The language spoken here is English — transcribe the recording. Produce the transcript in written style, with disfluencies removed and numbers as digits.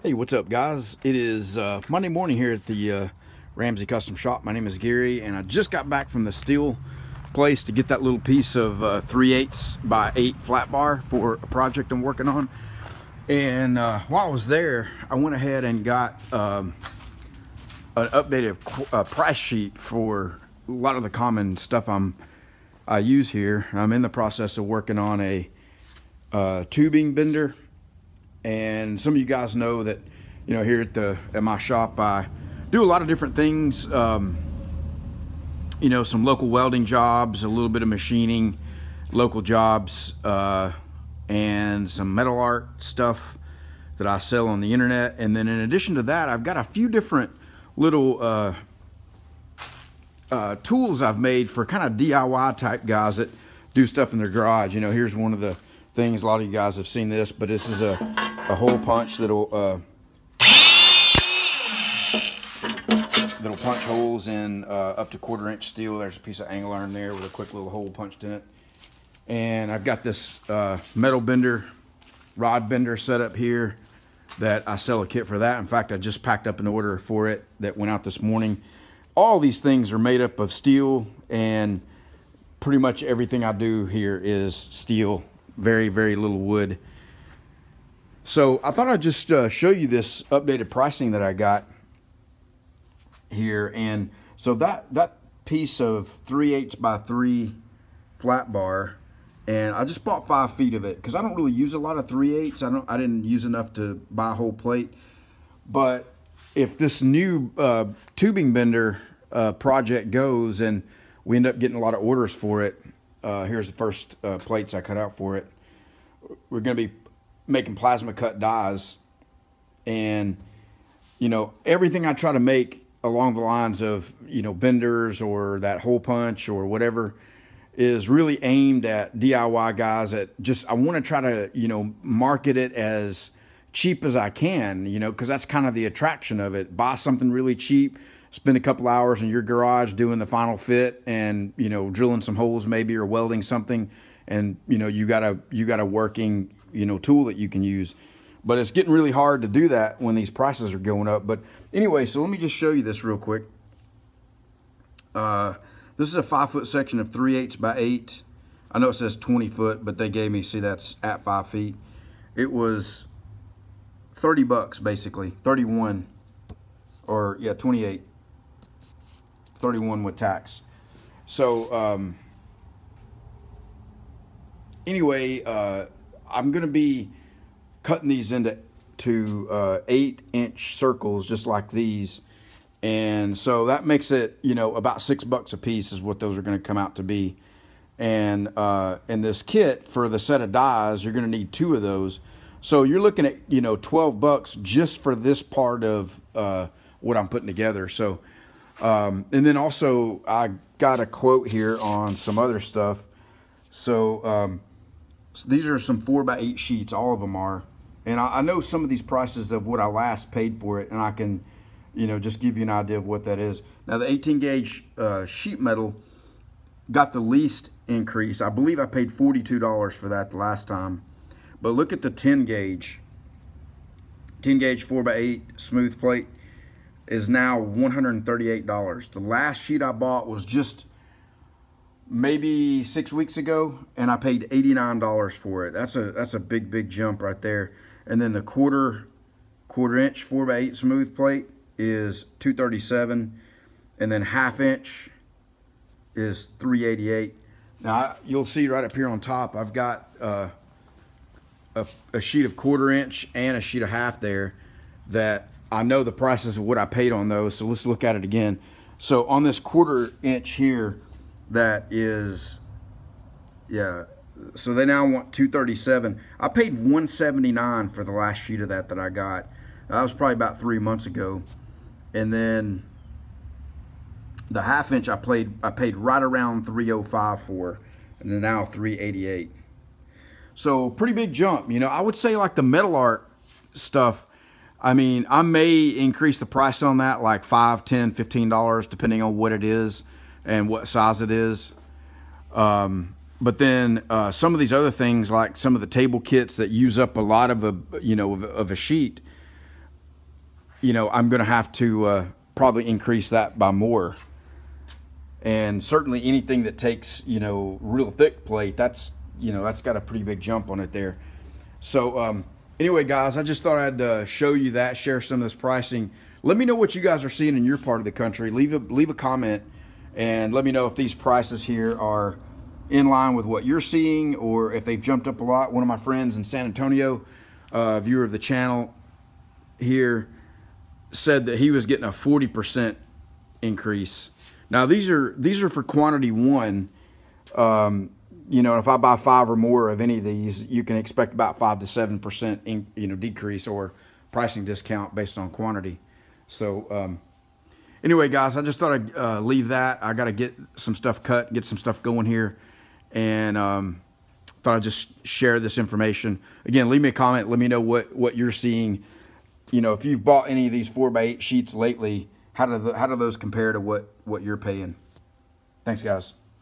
Hey, what's up, guys? It is Monday morning here at the Ramsey Custom Shop. My name is Gary, and I just got back from the steel place to get that little piece of 3/8 by 8 flat bar for a project I'm working on. And while I was there, I went ahead and got an updated price sheet for a lot of the common stuff I use here. I'm in the process of working on a tubing bender. And some of you guys know that, you know, here at my shop, I do a lot of different things. You know, some local welding jobs, a little bit of machining, local jobs, and some metal art stuff that I sell on the internet. And then in addition to that, I've got a few different little tools I've made for kind of DIY type guys that do stuff in their garage. You know, here's one of the things, a lot of you guys have seen this, but this is a hole punch that'll punch holes in up to 1/4 inch steel. There's a piece of angle iron there with a quick little hole punched in it. And I've got this metal bender, rod bender set up here that I sell a kit for that. In fact, I just packed up an order for it that went out this morning. All these things are made up of steel, and pretty much everything I do here is steel. Very, very little wood. So I thought I'd just show you this updated pricing that I got here. And so that piece of 3/8 by 3 flat bar, and I just bought 5 feet of it because I don't really use a lot of 3/8. I didn't use enough to buy a whole plate. But if this new tubing bender project goes and we end up getting a lot of orders for it, here's the first plates I cut out for it. We're going to be making plasma cut dies, and you know, everything I try to make along the lines of, you know, benders or that hole punch or whatever is really aimed at DIY guys that just, I want to try to, you know, market it as cheap as I can, you know, because that's kind of the attraction of it. Buy something really cheap, spend a couple hours in your garage doing the final fit and, you know, drilling some holes maybe or welding something, and you know, you got a working, you know, tool that you can use. But it's getting really hard to do that when these prices are going up. But anyway, so let me just show you this real quick. This is a 5 foot section of 3/8 by 8. I know it says 20 foot, but they gave me, see, that's at 5 feet. It was 30 bucks basically, 31, or yeah, 28, 31 with tax. So anyway, I'm gonna be cutting these into 8-inch circles just like these, and so that makes it, you know, about $6 a piece is what those are going to come out to be. And in this kit for the set of dies, you're going to need 2 of those, so you're looking at, you know, 12 bucks just for this part of what I'm putting together. So and then also I got a quote here on some other stuff. So these are some 4x8 sheets, all of them are. And I know some of these prices of what I last paid for it, and I can, you know, just give you an idea of what that is. Now the 18 gauge sheet metal got the least increase. I believe I paid $42 for that the last time. But look at the 10 gauge. 10 gauge 4x8 smooth plate is now $138. The last sheet I bought was just maybe 6 weeks ago, and I paid $89 for it. That's a big jump right there. And then the quarter inch 4x8 smooth plate is $237, and then 1/2 inch is $388. Now you'll see right up here on top, I've got a sheet of 1/4 inch and a sheet of 1/2 there that I know the prices of what I paid on those. So let's look at it again. So on this 1/4 inch here, that is, yeah, so they now want $237. I paid $179 for the last sheet of that I got. That was probably about 3 months ago. And then the 1/2 inch I paid right around $305 for, and then now $388. So pretty big jump. You know, I would say like the metal art stuff, I mean, I may increase the price on that like $5, $10, $15 depending on what it is and what size it is. But then some of these other things, like some of the table kits that use up a lot of a sheet, you know, I'm going to have to probably increase that by more. And certainly anything that takes, you know, real thick plate, that's, you know, that's got a pretty big jump on it there. So anyway, guys, I just thought I'd show you that, share some of this pricing. Let me know what you guys are seeing in your part of the country. Leave a comment and let me know if these prices here are in line with what you're seeing or if they've jumped up a lot. One of my friends in San Antonio, viewer of the channel here, said that he was getting a 40% increase. Now these are for quantity one. You know, if I buy 5 or more of any of these, you can expect about 5 to 7% you know, decrease or pricing discount based on quantity. So anyway, guys, I just thought I'd leave that. I got to get some stuff cut, get some stuff going here, and thought I'd just share this information. Again, leave me a comment. Let me know what you're seeing. You know, if you've bought any of these 4x8 sheets lately, how do those compare to what you're paying? Thanks, guys.